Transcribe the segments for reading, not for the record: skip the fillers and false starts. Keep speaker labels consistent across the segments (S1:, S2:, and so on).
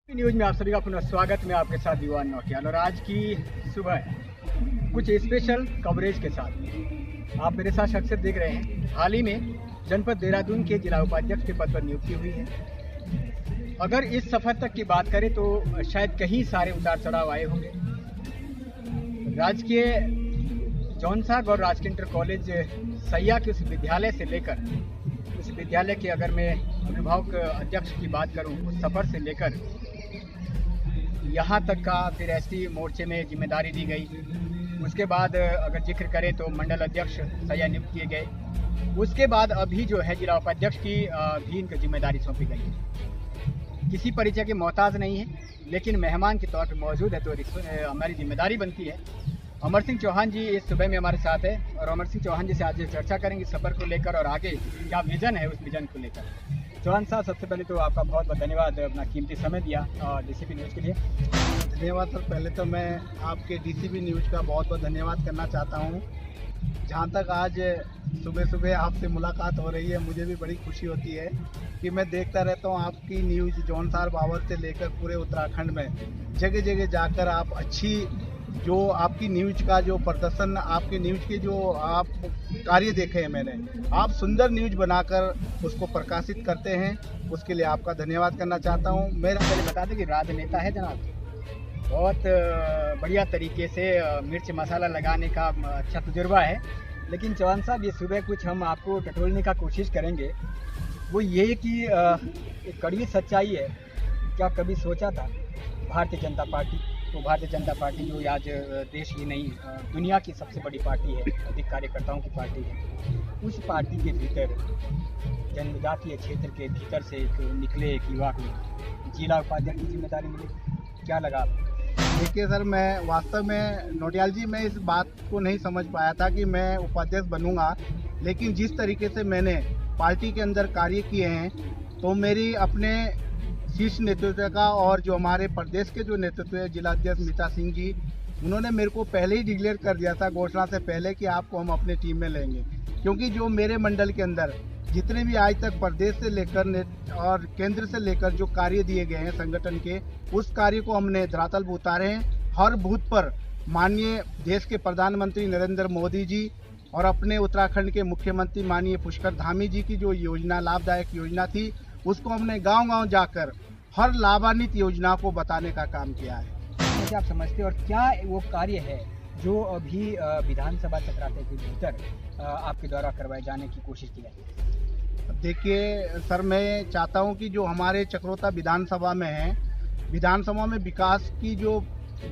S1: News में आप सभी का पुनः स्वागत। मैं आपके साथ दीवान नौटियाल और आज की सुबह कुछ स्पेशल कवरेज के साथ आप मेरे साथ शख्सियत देख रहे हैं। हाल ही में जनपद देहरादून के जिला उपाध्यक्ष के पद पर नियुक्ति हुई है। अगर इस सफर तक की बात करें तो शायद कहीं सारे उतार चढ़ाव आए होंगे। राजकीय जौनसाग और राजकीय इंटर कॉलेज सैया के उस विद्यालय से लेकर उस विद्यालय के अगर मैं अभिभावक अध्यक्ष की बात करूं, उस सफ़र से लेकर यहाँ तक का फिर एसटी मोर्चे में जिम्मेदारी दी गई। उसके बाद अगर जिक्र करें तो मंडल अध्यक्ष सैया नियुक्त किए गए। उसके बाद अभी जो है जिला उपाध्यक्ष की भी इनको जिम्मेदारी सौंपी गई है। किसी परिचय के मोहताज नहीं है, लेकिन मेहमान के तौर पर मौजूद है तो हमारी जिम्मेदारी बनती है। अमर सिंह चौहान जी इस सुबह में हमारे साथ है और अमर सिंह चौहान जी से आज चर्चा करेंगे सफ़र को लेकर और आगे क्या विज़न है उस विज़न को लेकर। चौहान साहब, सबसे पहले तो आपका बहुत बहुत धन्यवाद अपना कीमती समय दिया और डीसीपी न्यूज़ के लिए।
S2: धन्यवाद सर। पहले तो मैं आपके डीसीपी न्यूज़ का बहुत बहुत धन्यवाद करना चाहता हूँ। जहाँ तक आज सुबह सुबह आपसे मुलाकात हो रही है, मुझे भी बड़ी खुशी होती है कि मैं देखता रहता हूँ आपकी न्यूज़ जौनसार बावर से लेकर पूरे उत्तराखंड में जगह जगह जाकर आप अच्छी जो आपकी न्यूज़ का जो प्रदर्शन, आपके न्यूज़ के जो आप कार्य देखे हैं मैंने, आप सुंदर न्यूज़ बनाकर उसको प्रकाशित करते हैं, उसके लिए आपका धन्यवाद करना चाहता हूँ।
S1: मेरा पहले बता दें कि राजनेता है जनाब, बहुत बढ़िया तरीके से मिर्च मसाला लगाने का अच्छा तजुर्बा है। लेकिन चौहान साहब, ये सुबह कुछ हम आपको टटोलने का कोशिश करेंगे, वो ये कि एक कड़वी सच्चाई है। क्या कभी सोचा था भारतीय जनता पार्टी तो भारतीय जनता पार्टी जो आज देश ही नहीं दुनिया की सबसे बड़ी पार्टी है, अधिक कार्यकर्ताओं की पार्टी है, उस पार्टी के भीतर जनजातीय क्षेत्र के भीतर से एक निकले एक युवा को जिला उपाध्यक्ष की जिम्मेदारी मिली, क्या लगा आपको?
S2: देखिए सर, मैं वास्तव में नौटियाल जी, मैं इस बात को नहीं समझ पाया था कि मैं उपाध्यक्ष बनूंगा, लेकिन जिस तरीके से मैंने पार्टी के अंदर कार्य किए हैं तो मेरी अपने शीर्ष नेतृत्व का और जो हमारे प्रदेश के जो नेतृत्व है जिला अध्यक्ष मीता सिंह जी, उन्होंने मेरे को पहले ही डिक्लेयर कर दिया था घोषणा से पहले कि आपको हम अपने टीम में लेंगे। क्योंकि जो मेरे मंडल के अंदर जितने भी आज तक प्रदेश से लेकर और केंद्र से लेकर जो कार्य दिए गए हैं संगठन के, उस कार्य को हमने धरातल पर उतारे हैं। हर बूथ पर माननीय देश के प्रधानमंत्री नरेंद्र मोदी जी और अपने उत्तराखंड के मुख्यमंत्री माननीय पुष्कर धामी जी की जो योजना, लाभदायक योजना थी, उसको हमने गांव-गांव जाकर हर लाभान्वित योजना को बताने का काम किया है।
S1: कैसे आप समझते हैं और क्या वो कार्य है जो अभी विधानसभा चक्राते के भीतर आपके द्वारा करवाए जाने की कोशिश की जाए?
S2: देखिए सर, मैं चाहता हूं कि जो हमारे चक्रोता विधानसभा में है, विधानसभा में विकास की जो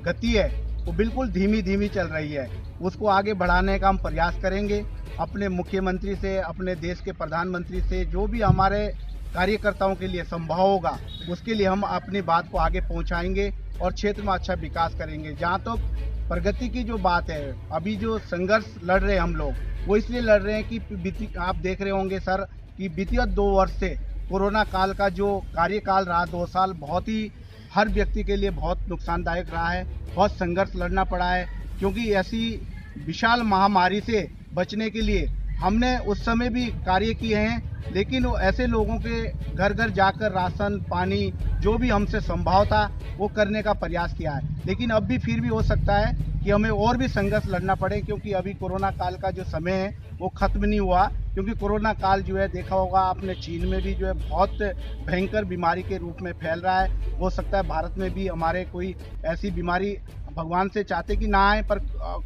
S2: गति है वो बिल्कुल धीमी धीमी चल रही है। उसको आगे बढ़ाने का हम प्रयास करेंगे। अपने मुख्यमंत्री से, अपने देश के प्रधानमंत्री से जो भी हमारे कार्यकर्ताओं के लिए संभव होगा, उसके लिए हम अपनी बात को आगे पहुंचाएंगे और क्षेत्र में अच्छा विकास करेंगे। जहां तक प्रगति की जो बात है, अभी जो संघर्ष लड़ रहे हैं हम लोग, वो इसलिए लड़ रहे हैं कि आप देख रहे होंगे सर कि बीते 2 वर्ष से कोरोना काल का जो कार्यकाल रहा, 2 साल बहुत ही हर व्यक्ति के लिए बहुत नुकसानदायक रहा है। बहुत संघर्ष लड़ना पड़ा है, क्योंकि ऐसी विशाल महामारी से बचने के लिए हमने उस समय भी कार्य किए हैं, लेकिन वो ऐसे लोगों के घर घर जाकर राशन पानी जो भी हमसे संभव था वो करने का प्रयास किया है। लेकिन अब भी फिर भी हो सकता है कि हमें और भी संघर्ष लड़ना पड़े, क्योंकि अभी कोरोना काल का जो समय है वो खत्म नहीं हुआ। क्योंकि कोरोना काल जो है, देखा होगा आपने, चीन में भी जो है बहुत भयंकर बीमारी के रूप में फैल रहा है। हो सकता है भारत में भी हमारे कोई ऐसी बीमारी, भगवान से चाहते कि ना आए, पर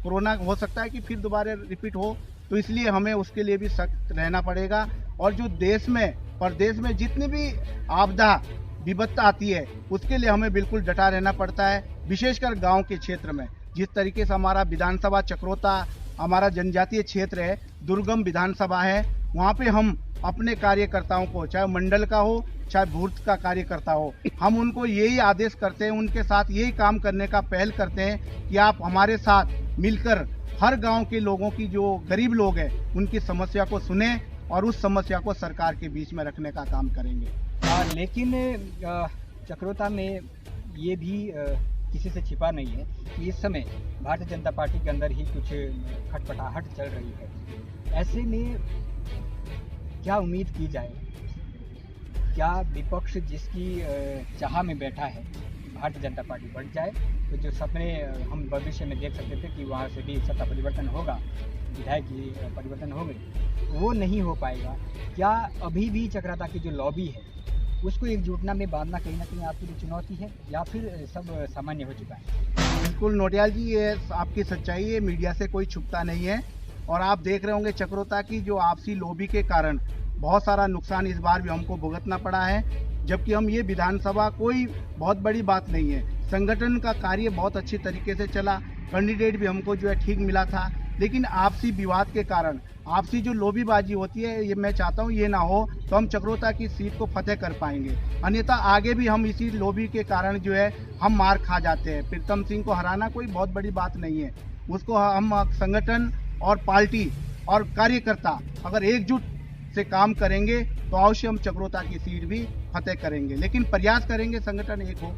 S2: कोरोना हो सकता है कि फिर दोबारा रिपीट हो, तो इसलिए हमें उसके लिए भी सख्त रहना पड़ेगा। और जो देश में, प्रदेश में जितनी भी आपदा विपत्ता आती है, उसके लिए हमें बिल्कुल डटा रहना पड़ता है। विशेषकर गांव के क्षेत्र में, जिस तरीके से हमारा विधानसभा चक्रोता हमारा जनजातीय क्षेत्र है, दुर्गम विधानसभा है, वहाँ पे हम अपने कार्यकर्ताओं को, चाहे मंडल का हो चाहे बूथ का कार्यकर्ता हो, हम उनको यही आदेश करते हैं, उनके साथ यही काम करने का पहल करते हैं कि आप हमारे साथ मिलकर हर गांव के लोगों की, जो गरीब लोग हैं, उनकी समस्या को सुने और उस समस्या को सरकार के बीच में रखने का काम करेंगे।
S1: लेकिन चक्रोता में ये भी किसी से छिपा नहीं है कि इस समय भारतीय जनता पार्टी के अंदर ही कुछ खटपटाहट चल रही है। ऐसे में क्या उम्मीद की जाए? क्या विपक्ष जिसकी चाह में बैठा है भारतीय जनता पार्टी बढ़ जाए तो जो सपने हम भविष्य में देख सकते थे कि वहाँ से भी सत्ता परिवर्तन होगा, विधायक की परिवर्तन होंगे, वो नहीं हो पाएगा? क्या अभी भी चक्राता की जो लॉबी है उसको एकजुटना में बांधना कहीं ना कहीं आपकी चुनौती है, या फिर सब सामान्य हो चुका है?
S2: बिल्कुल नोटियाल जी, ये आपकी सच्चाई है, मीडिया से कोई छुपता नहीं है। और आप देख रहे होंगे चक्रोता की जो आपसी लॉबी के कारण बहुत सारा नुकसान इस बार भी हमको भुगतना पड़ा है, जबकि हम ये विधानसभा कोई बहुत बड़ी बात नहीं है। संगठन का कार्य बहुत अच्छी तरीके से चला, कैंडिडेट भी हमको जो है ठीक मिला था, लेकिन आपसी विवाद के कारण आपसी जो लोबीबाजी होती है, ये मैं चाहता हूँ ये ना हो, तो हम चक्रोता की सीट को फतेह कर पाएंगे। अन्यथा आगे भी हम इसी लोबी के कारण जो है हम मार खा जाते हैं। प्रीतम सिंह को हराना कोई बहुत बड़ी बात नहीं है, उसको हम संगठन और पार्टी और कार्यकर्ता अगर एकजुट से काम करेंगे तो अवश्य हम चक्रोता की सीट भी फतेह करेंगे, लेकिन प्रयास करेंगे संगठन एक हो।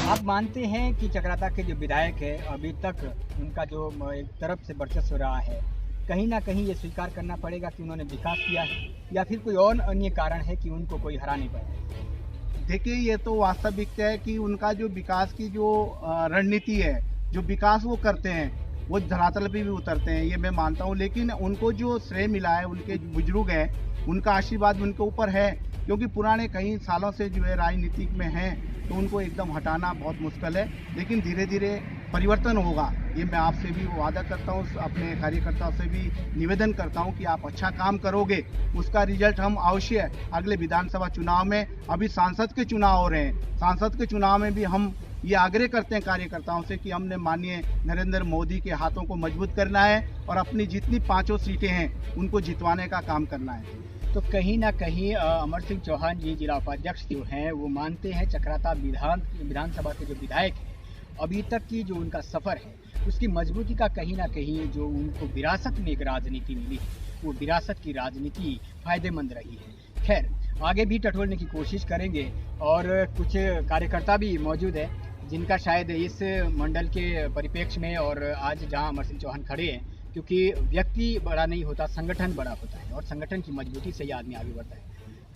S1: आप मानते हैं कि चक्राता के जो विधायक है अभी तक उनका जो एक तरफ से वर्चस्व रहा है, कहीं ना कहीं ये स्वीकार करना पड़ेगा कि उन्होंने विकास किया है, या फिर कोई और अन्य कारण है कि उनको कोई हरा नहीं पाया?
S2: देखिए, ये तो वास्तविक है कि उनका जो विकास की जो रणनीति है, जो विकास वो करते हैं वो धरातल पे भी उतरते हैं, ये मैं मानता हूँ। लेकिन उनको जो श्रेय मिला है, उनके बुजुर्ग हैं, उनका आशीर्वाद उनके ऊपर है, क्योंकि पुराने कई सालों से जो है राजनीतिक में हैं, तो उनको एकदम हटाना बहुत मुश्किल है। लेकिन धीरे धीरे परिवर्तन होगा, ये मैं आपसे भी वादा करता हूँ, अपने कार्यकर्ताओं से भी निवेदन करता हूँ कि आप अच्छा काम करोगे, उसका रिजल्ट हम अवश्य अगले विधानसभा चुनाव में, अभी सांसद के चुनाव हो रहे हैं, सांसद के चुनाव में भी हम ये आग्रह करते हैं कार्यकर्ताओं से कि हमने माननीय नरेंद्र मोदी के हाथों को मजबूत करना है और अपनी जितनी 5 सीटें हैं उनको जितवाने का काम करना है।
S1: तो कहीं ना कहीं अमर सिंह चौहान जी जिला उपाध्यक्ष जो हैं वो मानते हैं चक्राता विधानसभा के जो विधायक हैं, अभी तक की जो उनका सफ़र है उसकी मजबूती का कहीं ना कहीं जो उनको विरासत में एक राजनीति मिली है, वो विरासत की राजनीति फायदेमंद रही है। खैर, आगे भी टटोलने की कोशिश करेंगे, और कुछ कार्यकर्ता भी मौजूद है जिनका शायद इस मंडल के परिप्रेक्ष्य में और आज जहां अमर सिंह चौहान खड़े हैं, क्योंकि व्यक्ति बड़ा नहीं होता, संगठन बड़ा होता है, और संगठन की मजबूती से ही आदमी आगे बढ़ता है।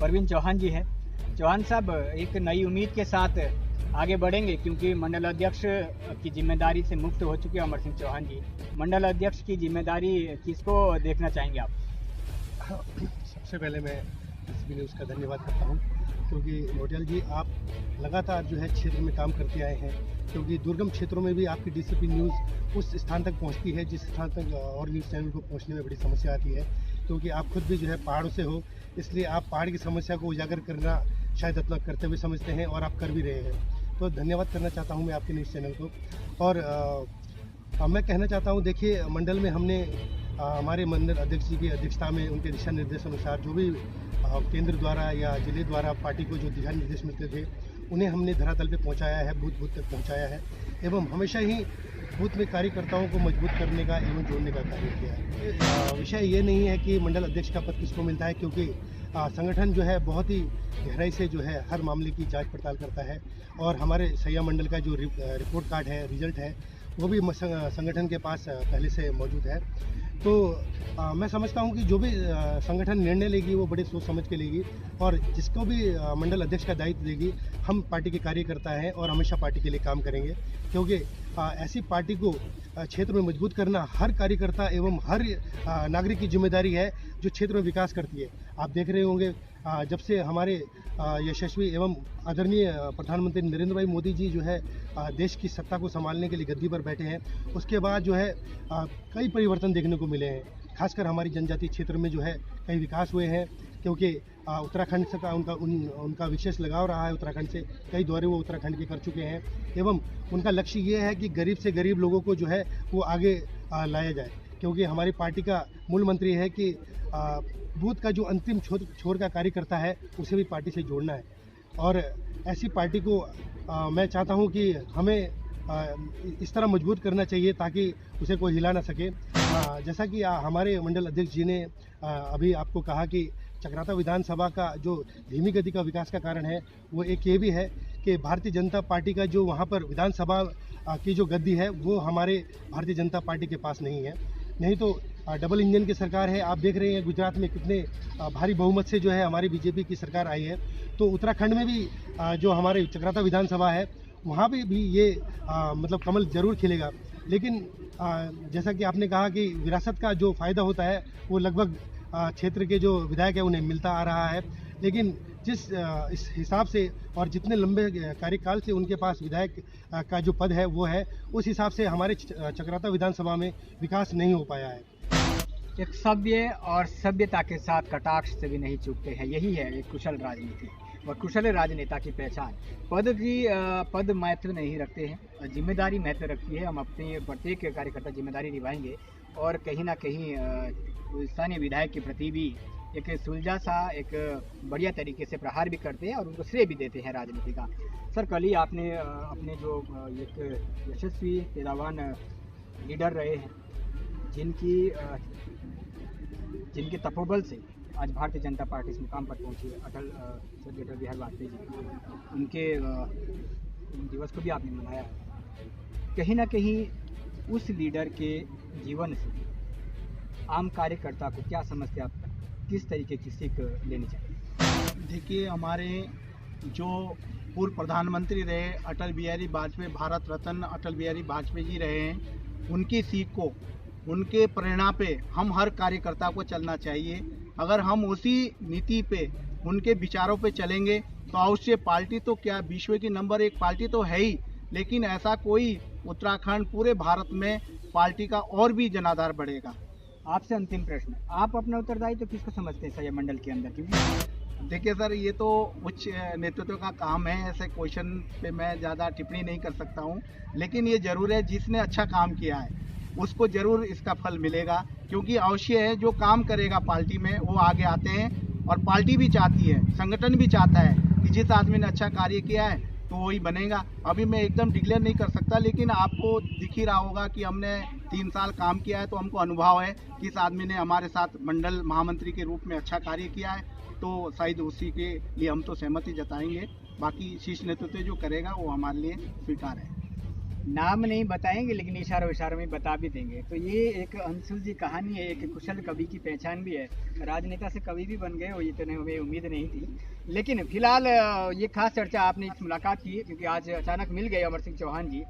S1: परवीन चौहान जी है। चौहान साहब, एक नई उम्मीद के साथ आगे बढ़ेंगे, क्योंकि मंडल अध्यक्ष की जिम्मेदारी से मुक्त हो चुके अमर सिंह चौहान जी। मंडल अध्यक्ष की जिम्मेदारी किसको देखना चाहेंगे आप?
S3: सबसे पहले मैं एसबी न्यूज़ का धन्यवाद करता हूं, क्योंकि नोटियाल जी आप लगातार जो है क्षेत्र में काम करते आए हैं, क्योंकि दुर्गम क्षेत्रों में भी आपकी डीसीपी न्यूज़ उस स्थान तक पहुंचती है जिस स्थान तक और न्यूज़ चैनल को पहुंचने में बड़ी समस्या आती है, क्योंकि आप खुद भी जो है पहाड़ों से हो, इसलिए आप पहाड़ की समस्या को उजागर करना शायद अपना कर्तव्य समझते हैं और आप कर भी रहे हैं। तो धन्यवाद करना चाहता हूँ मैं आपके न्यूज़ चैनल को। और मैं कहना चाहता हूँ, देखिए मंडल में हमने हमारे मंडल अध्यक्ष जी की अध्यक्षता में उनके दिशा निर्देश अनुसार जो भी केंद्र द्वारा या जिले द्वारा पार्टी को जो दिशा निर्देश मिलते थे उन्हें हमने धरातल पे पहुंचाया है, बूथ बूथ तक पहुंचाया है, एवं हमेशा ही बूथ में कार्यकर्ताओं को मजबूत करने का एवं जोड़ने का कार्य किया है। विषय ये नहीं है कि मंडल अध्यक्ष का पद किसको मिलता है, क्योंकि संगठन जो है बहुत ही गहराई से जो है हर मामले की जांच पड़ताल करता है, और हमारे सैया मंडल का जो रिपोर्ट कार्ड है, रिजल्ट है, वो भी संगठन के पास पहले से मौजूद है। तो मैं समझता हूं कि जो भी संगठन निर्णय लेगी वो बड़े सोच समझ के लेगी, और जिसको भी मंडल अध्यक्ष का दायित्व देगी, हम पार्टी के कार्यकर्ता हैं और हमेशा पार्टी के लिए काम करेंगे, क्योंकि ऐसी पार्टी को क्षेत्र में मजबूत करना हर कार्यकर्ता एवं हर नागरिक की जिम्मेदारी है जो क्षेत्र में विकास करती है। आप देख रहे होंगे जब से हमारे यशस्वी एवं आदरणीय प्रधानमंत्री नरेंद्र भाई मोदी जी जो है देश की सत्ता को संभालने के लिए गद्दी पर बैठे हैं, उसके बाद जो है कई परिवर्तन देखने को मिले हैं। खासकर हमारी जनजातीय क्षेत्र में जो है कई विकास हुए हैं, क्योंकि उत्तराखंड से का उनका विशेष लगाव रहा है। उत्तराखंड से कई दौरे वो उत्तराखंड के कर चुके हैं, एवं उनका लक्ष्य ये है कि गरीब से गरीब लोगों को जो है वो आगे लाया जाए, क्योंकि हमारी पार्टी का मूल मंत्री है कि बूथ का जो अंतिम छोर का कार्यकर्ता है उसे भी पार्टी से जोड़ना है। और ऐसी पार्टी को मैं चाहता हूं कि हमें इस तरह मजबूत करना चाहिए ताकि उसे कोई हिला ना सके। जैसा कि हमारे मंडल अध्यक्ष जी ने अभी आपको कहा कि चक्राता विधानसभा का जो धीमी गति का विकास का कारण है वो एक ये भी है कि भारतीय जनता पार्टी का जो वहाँ पर विधानसभा की जो गद्दी है वो हमारे भारतीय जनता पार्टी के पास नहीं है। नहीं तो डबल इंजन की सरकार है। आप देख रहे हैं गुजरात में कितने भारी बहुमत से जो है हमारी बीजेपी की सरकार आई है। तो उत्तराखंड में भी जो हमारे चक्राता विधानसभा है वहाँ पे भी ये मतलब कमल जरूर खिलेगा। लेकिन जैसा कि आपने कहा कि विरासत का जो फ़ायदा होता है वो लगभग क्षेत्र के जो विधायक है उन्हें मिलता आ रहा है। लेकिन जिस इस हिसाब से और जितने लंबे कार्यकाल से उनके पास विधायक का जो पद है वो है, उस हिसाब से हमारे चक्राता विधानसभा में विकास नहीं हो पाया है।
S1: एक सभ्य और सभ्यता के साथ कटाक्ष से भी नहीं चूकते हैं, यही है एक कुशल राजनीति और कुशल राजनेता की पहचान। पद महत्व नहीं रखते हैं, जिम्मेदारी महत्व रखती है। हम अपने प्रत्येक कार्यकर्ता जिम्मेदारी निभाएंगे और कहीं ना कहीं स्थानीय विधायक के प्रति भी एक सुलझा सा एक बढ़िया तरीके से प्रहार भी करते हैं और उनको श्रेय भी देते हैं राजनीति का। सर, कल ही आपने अपने जो एक यशस्वी पैदावान लीडर रहे हैं, जिनके तपोबल से आज भारतीय जनता पार्टी इस मुकाम पर पहुंची है, अटल बिहारी वाजपेयी जी, उनके दिवस को भी आपने मनाया है। कहीं ना कहीं उस लीडर के जीवन से आम कार्यकर्ता को क्या समझते आप, किस तरीके की सीख लेनी चाहिए?
S2: देखिए, हमारे जो पूर्व प्रधानमंत्री रहे अटल बिहारी वाजपेयी, भारत रत्न अटल बिहारी वाजपेयी जी रहे हैं, उनकी सीख को, उनके प्रेरणा पे हम हर कार्यकर्ता को चलना चाहिए। अगर हम उसी नीति पे, उनके विचारों पे चलेंगे तो अवश्य पार्टी तो क्या, विश्व की नंबर 1 पार्टी तो है ही, लेकिन ऐसा कोई उत्तराखंड पूरे भारत में पार्टी का और भी जनाधार बढ़ेगा।
S1: आपसे अंतिम प्रश्न, आप अपना उत्तरदायित्व तो किसको समझते हैं संयम मंडल के अंदर? क्योंकि
S2: देखिए सर, ये तो उच्च नेतृत्व का काम है, ऐसे क्वेश्चन पे मैं ज़्यादा टिप्पणी नहीं कर सकता हूँ। लेकिन ये जरूर है, जिसने अच्छा काम किया है उसको जरूर इसका फल मिलेगा, क्योंकि अवश्य है जो काम करेगा पार्टी में वो आगे आते हैं और पार्टी भी चाहती है, संगठन भी चाहता है कि जिस आदमी ने अच्छा कार्य किया है तो वही बनेगा। अभी मैं एकदम डिक्लेयर नहीं कर सकता, लेकिन आपको दिख ही रहा होगा कि हमने 3 साल काम किया है, तो हमको अनुभव है कि इस आदमी ने हमारे साथ मंडल महामंत्री के रूप में अच्छा कार्य किया है, तो शायद उसी के लिए हम तो सहमति जताएंगे। बाकी शीर्ष नेतृत्व जो करेगा वो हमारे लिए स्वीकार है।
S1: नाम नहीं बताएंगे लेकिन इशारों में बता भी देंगे। तो ये एक अंशुल जी कहानी है, एक कुशल कवि की पहचान भी है। राजनेता से कवि भी बन गए, वो इतने हमें उम्मीद नहीं थी। लेकिन फिलहाल ये खास चर्चा आपने इस मुलाकात की क्योंकि आज अचानक मिल गए अमर सिंह चौहान जी,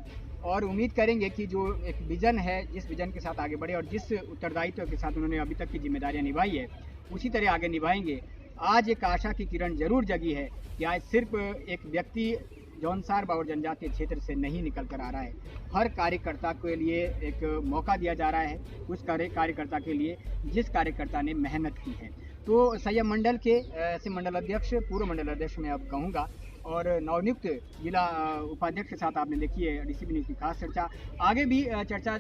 S1: और उम्मीद करेंगे कि जो एक विजन है, जिस विजन के साथ आगे बढ़े और जिस उत्तरदायित्व के साथ उन्होंने अभी तक की जिम्मेदारियाँ निभाई है उसी तरह आगे निभाएंगे। आज एक आशा की किरण जरूर जगी है कि आज सिर्फ एक व्यक्ति जौनसार बाउर जनजातीय क्षेत्र से नहीं निकल कर आ रहा है, हर कार्यकर्ता के लिए एक मौका दिया जा रहा है, उस कार्यकर्ता के लिए जिस कार्यकर्ता ने मेहनत की है। तो संयम मंडल के ऐसे मंडल अध्यक्ष, पूर्व मंडल अध्यक्ष मैं अब कहूँगा, और नवनियुक्त जिला उपाध्यक्ष के साथ आपने देखी है डीसीपी न्यूज़ की खास चर्चा। आगे भी चर्चा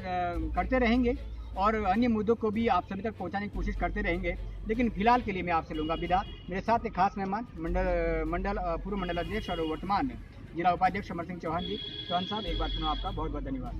S1: करते रहेंगे और अन्य मुद्दों को भी आप सभी तक पहुंचाने की कोशिश करते रहेंगे। लेकिन फिलहाल के लिए मैं आपसे लूँगा विदा। मेरे साथ एक खास मेहमान पूर्व मंडल अध्यक्ष और वर्तमान जिला उपाध्यक्ष अमर सिंह चौहान जी। चौहान साहब, एक बार पुनः आपका बहुत बहुत धन्यवाद।